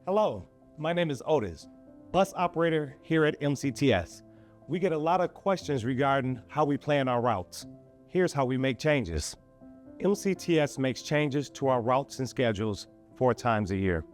Hello, my name is Otis, bus operator here at MCTS. We get a lot of questions regarding how we plan our routes. Here's how we make changes. MCTS makes changes to our routes and schedules 4 times a year.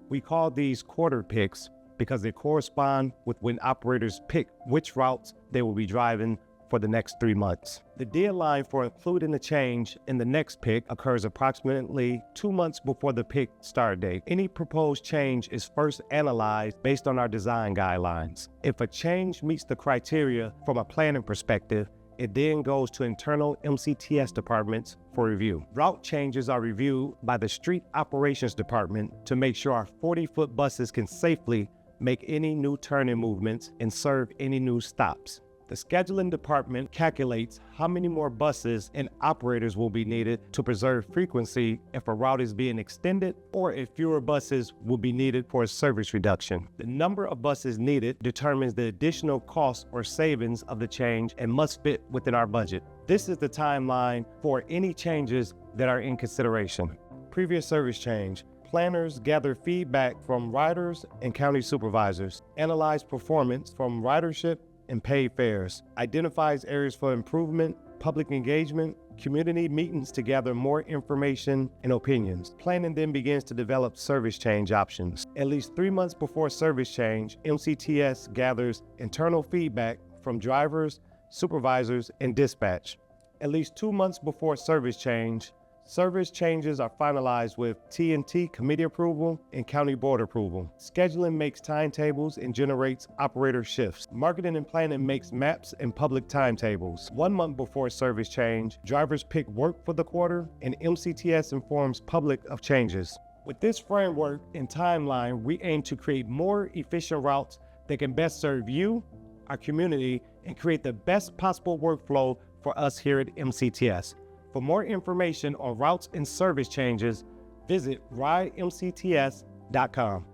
We call these quarter picks because they correspond with when operators pick which routes they will be driving for the next 3 months. The deadline for including the change in the next pick occurs approximately 2 months before the pick start date. Any proposed change is first analyzed based on our design guidelines. If a change meets the criteria from a planning perspective, it then goes to internal MCTS departments for review. Route changes are reviewed by the Street Operations Department to make sure our 40-foot buses can safely make any new turning movements and serve any new stops. The scheduling department calculates how many more buses and operators will be needed to preserve frequency if a route is being extended or if fewer buses will be needed for a service reduction. The number of buses needed determines the additional cost or savings of the change and must fit within our budget. This is the timeline for any changes that are in consideration. Previous service change. Planners gather feedback from riders and county supervisors, analyze performance from ridership and paid fares, identifies areas for improvement, public engagement, community meetings to gather more information and opinions. Planning then begins to develop service change options. At least 3 months before service change, MCTS gathers internal feedback from drivers, supervisors, and dispatch. At least 2 months before service changes are finalized with T&T committee approval and county board approval. Scheduling makes timetables and generates operator shifts. Marketing and planning makes maps and public timetables. 1 month before service change, drivers pick work for the quarter and MCTS informs public of changes. With this framework and timeline, we aim to create more efficient routes that can best serve you, our community, and create the best possible workflow for us here at MCTS. For more information on routes and service changes, visit ridemcts.com.